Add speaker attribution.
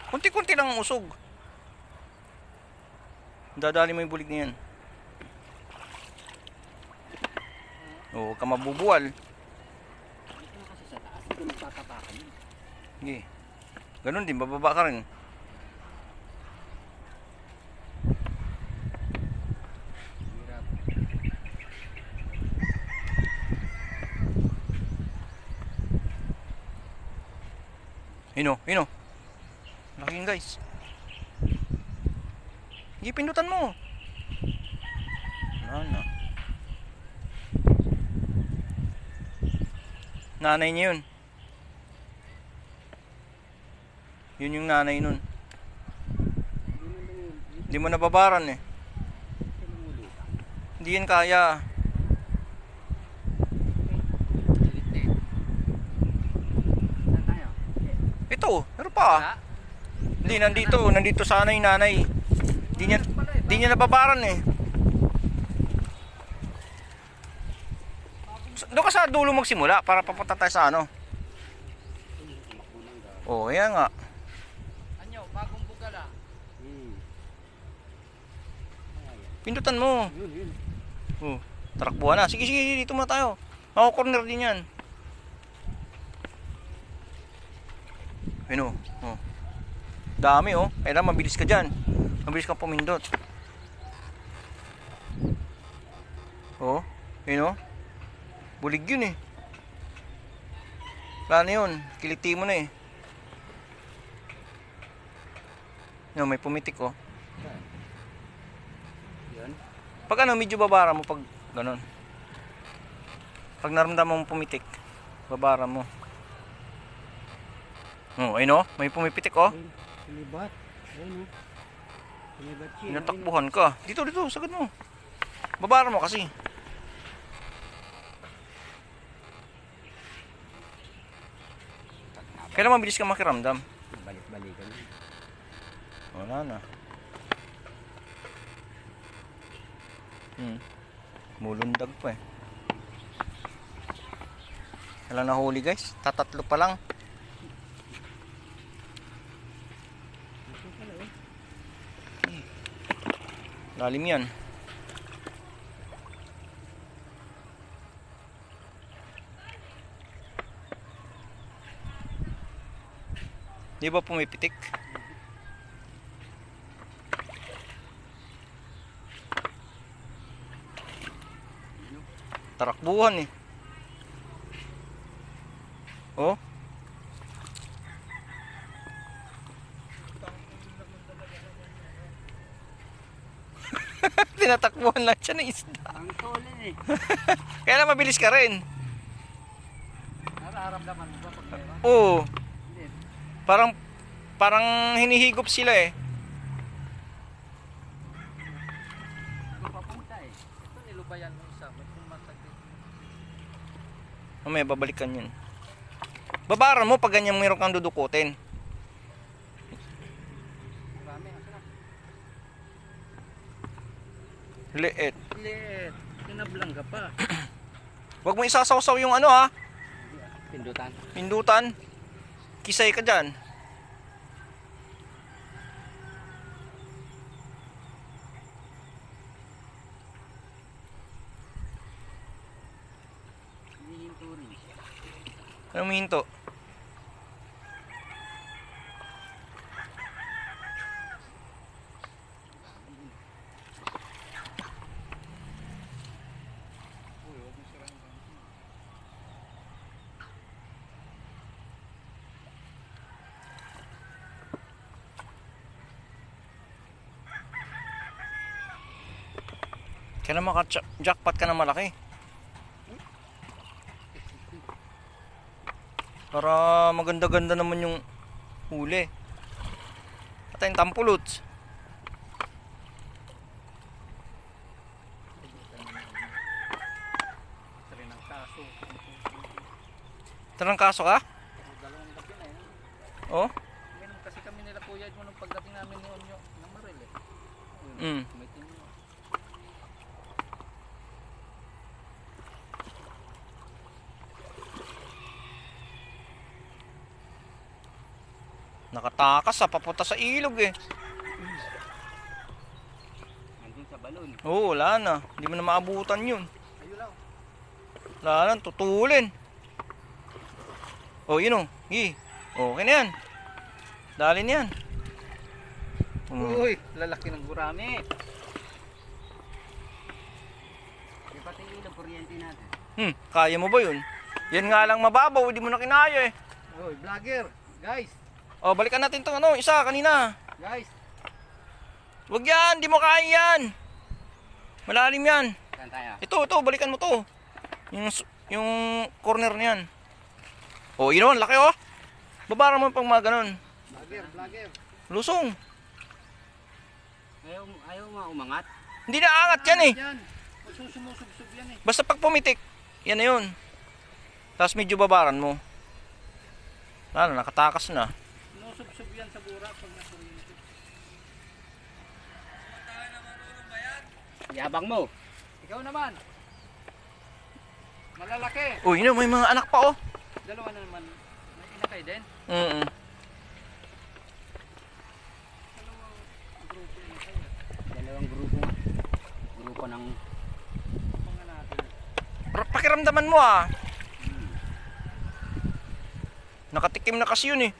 Speaker 1: Kunti-kunti lang ang usog. Dadali mo yung bulig na yan. O, huwag ka mabubuwal.
Speaker 2: Ito na kasi sa taas, hindi nagtatapakan yun.
Speaker 1: Sige. Ganun din, bababa ka rin.
Speaker 2: Hirap.
Speaker 1: Hino. Laking guys. Sige, pindutan mo. Wala na. Nanay niya yun. Yun yung nanay nun. Hindi mo nababaran eh. Hindi yan kaya.
Speaker 2: Saan tayo?
Speaker 1: Ito, meron pa. Hindi, nandito sana yung nanay. Hindi niya nababaran eh. Doon ka sa dulo magsimula para papunta tayo sa ano. Oh, yan nga.
Speaker 2: Anyo, bagong bugala.
Speaker 1: Pindutan mo.
Speaker 2: Yun.
Speaker 1: Oh, tarakbuhan na. Sige, dito muna tayo. Ako corner din yan. Ayun oh. Dami oh. Kailangan mabilis ka dyan. Mabilis kang pumindot. Oh, ayun oh. Bulig yun eh. Wala na yun. Kiliti mo na eh. Yun, may pumitik oh.
Speaker 2: Yan.
Speaker 1: Pag ano, medyo babara mo pag ganun. Pag naramdaman mo pumitik, babara mo. Oh, ayun oh. May pumipitik oh.
Speaker 2: Sumibat. Ayun o. Sumibat siya.
Speaker 1: Natakbuhan ka. Dito, sagad mo. Babara mo kasi. Kailan mabilis ka makiramdam?
Speaker 2: Balik-balikan yun.
Speaker 1: Wala na. Mulundag pa eh. Wala na huli guys. Tatatlo pa lang. Lalim yan. Di ba pumipitik? Tarakbuhan eh. Oh. Tinatakbuhan lang siya ng isda.
Speaker 2: Ang tolin eh.
Speaker 1: Kaya lang mabilis ka rin.
Speaker 2: Nararamdaman mo ba pag meron?
Speaker 1: Oo.
Speaker 2: Hindi.
Speaker 1: Parang hinihigop sila eh.
Speaker 2: Kung papunta eh. Ito nilubayan mo isa. Ba't kung masakit?
Speaker 1: Mamaya babalikan yun. Babaran mo pag ganyan meron kang dudukutin.
Speaker 2: Marami. Asa na?
Speaker 1: Liit.
Speaker 2: Liit. Tinablang ka pa.
Speaker 1: Huwag mo isasawsaw yung ano ha.
Speaker 2: Pindutan.
Speaker 1: Pindutan. Kisay ka dyan.
Speaker 2: Hinihinto rin siya.
Speaker 1: Anong mihinto? Kaya maka-jackpot ka na malaki. Para maganda-ganda naman yung huli. At yung tampuluts. Tarangkaso ka?
Speaker 2: Dalawang gabi na yun.
Speaker 1: Oh?
Speaker 2: Minum kasi kami nila kuya mo nung pagdating namin ni Onyo ng Maril eh.
Speaker 1: Mm.
Speaker 2: May tinyo.
Speaker 1: Nakatakas sa papunta sa ilog eh.
Speaker 2: Nandun sa balon.
Speaker 1: Oo, wala na. Hindi mo na maabutan yun.
Speaker 2: Ayun lang.
Speaker 1: Wala na, tutulin. Oh, yun oh. Okay na yan. Dali na yan.
Speaker 2: Uy, lalaki ng gurami. Di pati ilog, kuryente natin.
Speaker 1: Kaya mo ba yun? Yan nga lang mababaw, hindi mo na kinaya eh.
Speaker 2: Uy, vlogger. Guys,
Speaker 1: Oh, balikan natin tong isa kanina.
Speaker 2: guys.
Speaker 1: Wag yan, di mo kaya yan. Malalim yan.
Speaker 2: Saan tayo?
Speaker 1: Ito, balikan mo to. Yung corner niyan. Oh, yun naman, laki oh. Babara mo pang mga ganun.
Speaker 2: Vlogger.
Speaker 1: Lusong.
Speaker 2: Ayaw umangat.
Speaker 1: Hindi na angat yan eh.
Speaker 2: Yan. Sumusubsub yan eh.
Speaker 1: Basta pag pumitik, yan na yun. Tapos medyo babaran mo. Ano, nakatakas na.
Speaker 2: Sumusubsub yan sa burak pag nasuryente. Yabang mo. Ikaw naman. Malalaki.
Speaker 1: Uy, yun, may mga anak pa oh.
Speaker 2: Dalawa na naman. May inakay din.
Speaker 1: Mm.
Speaker 2: Dalawang grupo nga. Grupo ng mga natin.
Speaker 1: Pakiramdaman mo ah. Nakatikim na kasi yun eh.